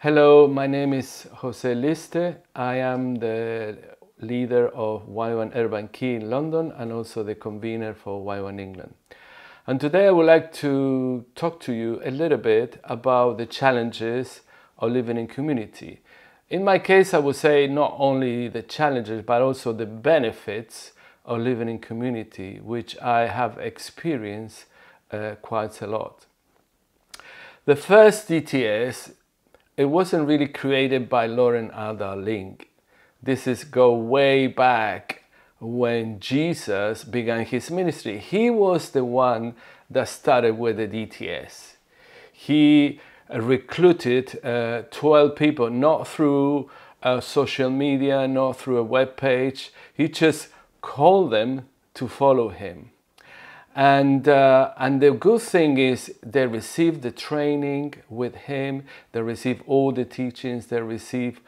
Hello, my name is Jose Liste. I am the leader of Y1 Urban Key in London and also the convener for Y1 England. And today I would like to talk to you a little bit about the challenges of living in community. In my case, I would say not only the challenges, but also the benefits of living in community, which I have experienced quite a lot. The first DTS, it wasn't really created by Lauren Ada Link. This is go way back when Jesus began his ministry. He was the one that started with the DTS. He recruited 12 people, not through social media, not through a web page. He just called them to follow him. And the good thing is they receive the training with him, they receive all the teachings, they receive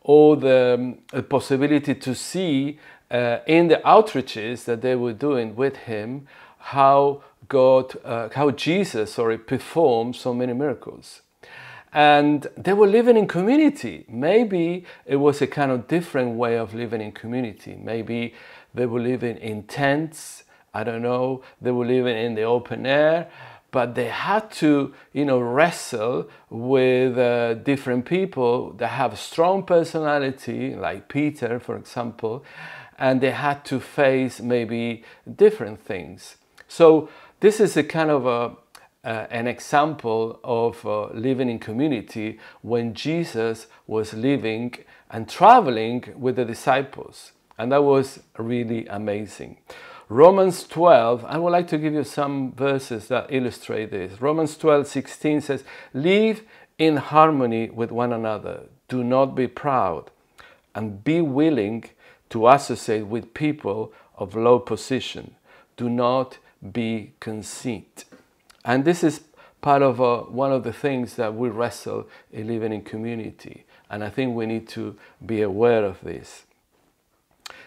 all the possibility to see in the outreaches that they were doing with him how Jesus performed so many miracles. And they were living in community. Maybe it was a kind of different way of living in community. Maybe they were living in tents. I don't know, they were living in the open air, but they had to, wrestle with different people that have strong personality, like Peter, for example, and they had to face maybe different things. So this is a kind of an example of living in community when Jesus was living and traveling with the disciples, and that was really amazing. Romans 12, I would like to give you some verses that illustrate this. Romans 12:16 says, live in harmony with one another. Do not be proud and be willing to associate with people of low position. Do not be conceit. And this is part of one of the things that we wrestle in living in community. And I think we need to be aware of this.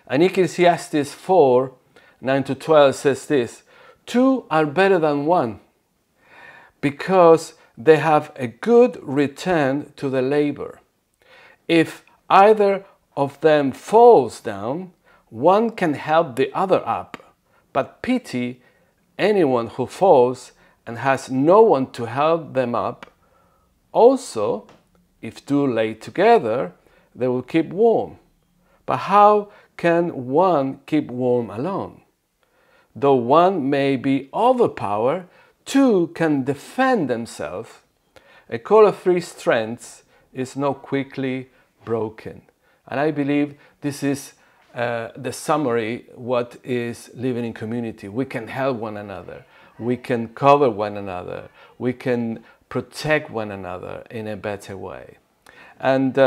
And Ecclesiastes 4:9-12 says this, 2 are better than 1 because they have a good return to the labor. If either of them falls down, one can help the other up, but pity anyone who falls and has no one to help them up. Also, if two lay together, they will keep warm. But how can one keep warm alone? Though one may be overpowered, two can defend themselves. A cord of 3 strands is not quickly broken. And I believe this is the summary what is living in community. We can help one another. We can cover one another. We can protect one another in a better way. And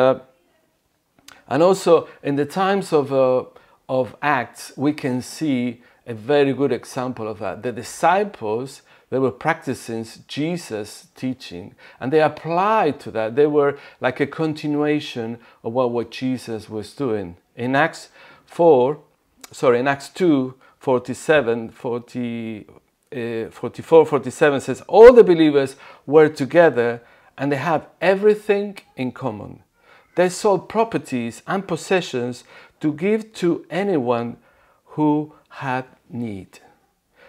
also in the times of Acts, we can see a very good example of that. The disciples, they were practicing Jesus' teaching and they applied to that. They were like a continuation of what Jesus was doing. In Acts 2, 44-47 says, all the believers were together and they had everything in common. They sold properties and possessions to give to anyone who had need.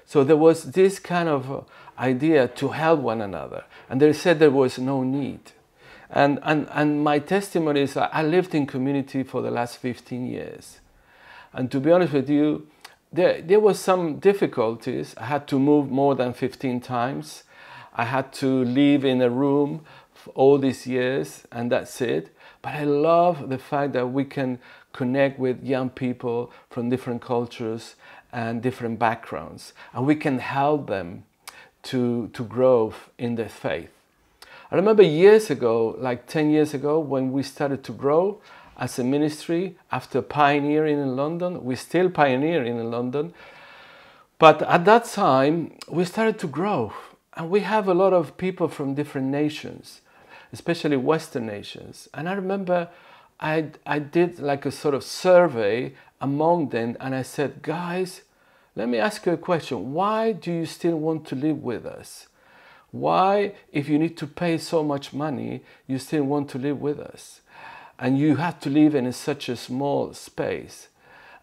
So there was this kind of idea to help one another, and they said there was no need. And my testimony is I lived in community for the last 15 years, and to be honest with you, there was some difficulties. I had to move more than 15 times. I had to live in a room for all these years, and that's it. But I love the fact that we can connect with young people from different cultures and different backgrounds, and we can help them to grow in their faith. I remember years ago, like 10 years ago, when we started to grow as a ministry after pioneering in London. We're still pioneering in London, but at that time we started to grow, and we have a lot of people from different nations, especially Western nations. And I remember I did like a sort of survey among them, and I said, guys, let me ask you a question. Why do you still want to live with us? Why, if you need to pay so much money, you still want to live with us? And you have to live in such a small space.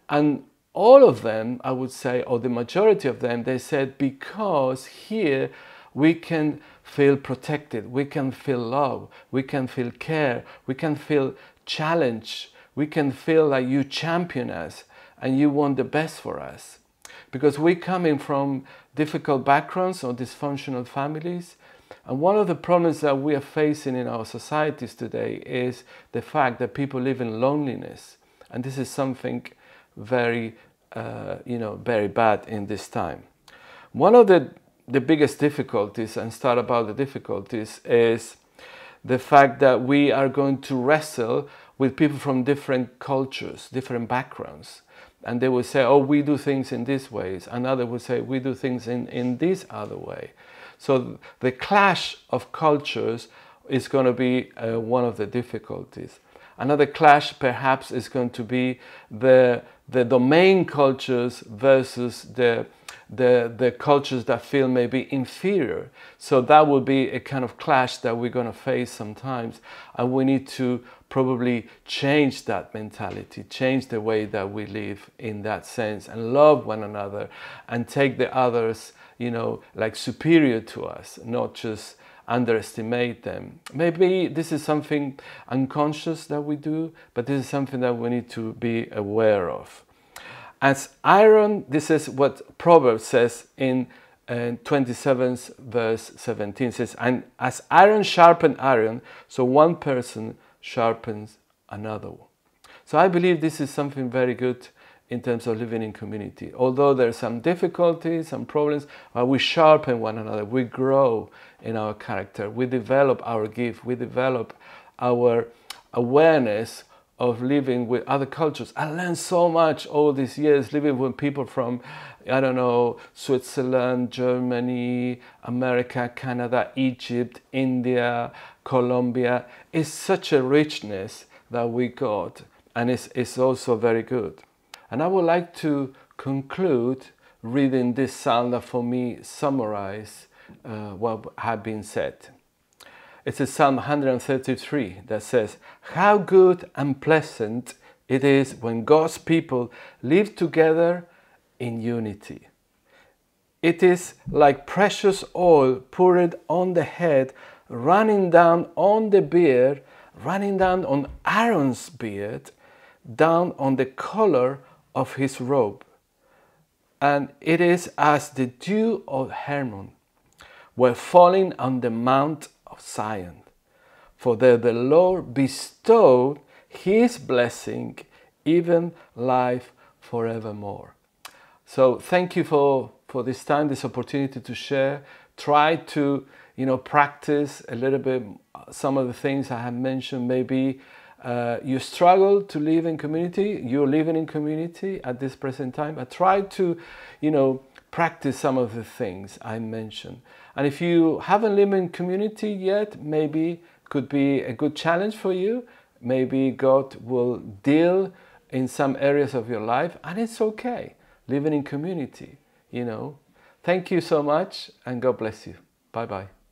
And all of them, I would say, or the majority of them, they said, because here we can feel protected, we can feel love, we can feel care, we can feel challenge, we can feel like you champion us and you want the best for us. Because we're coming from difficult backgrounds or dysfunctional families. And one of the problems that we are facing in our societies today is the fact that people live in loneliness. And this is something very, very bad in this time. One of the biggest difficulties, and start about the difficulties, is the fact that we are going to wrestle with people from different cultures, different backgrounds. And they will say, oh, we do things in these ways. Another will say, we do things in this other way. So the clash of cultures is going to be one of the difficulties. Another clash perhaps is going to be the domain cultures versus the cultures that feel maybe inferior. So that will be a kind of clash that we're going to face sometimes. And we need to probably change that mentality, change the way that we live in that sense, and love one another and take the others, like superior to us, not just underestimate them. Maybe this is something unconscious that we do, but this is something that we need to be aware of. As iron, this is what Proverbs says in 27 verse 17, says, and as iron sharpens iron, so one person sharpens another. So I believe this is something very good in terms of living in community. Although there are some difficulties, some problems, we sharpen one another, we grow in our character, we develop our gift, we develop our awareness of living with other cultures. I learned so much all these years living with people from, Switzerland, Germany, America, Canada, Egypt, India, Colombia. It's such a richness that we got, and it's also very good. And I would like to conclude reading this psalm that for me summarizes what had been said. It's a Psalm 133 that says, how good and pleasant it is when God's people live together in unity. It is like precious oil poured on the head, running down on the beard, running down on Aaron's beard, down on the collar of his robe. And it is as the dew of Hermon were falling on the mount of Zion. For there the Lord bestowed his blessing, even life forevermore. So thank you for this time, this opportunity to share. Try to, practice a little bit some of the things I have mentioned. Maybe you struggle to live in community, you're living in community at this present time. But try to, practice some of the things I mentioned. And if you haven't lived in community yet, maybe could be a good challenge for you. Maybe God will deal in some areas of your life, and it's okay living in community, Thank you so much, and God bless you. Bye-bye.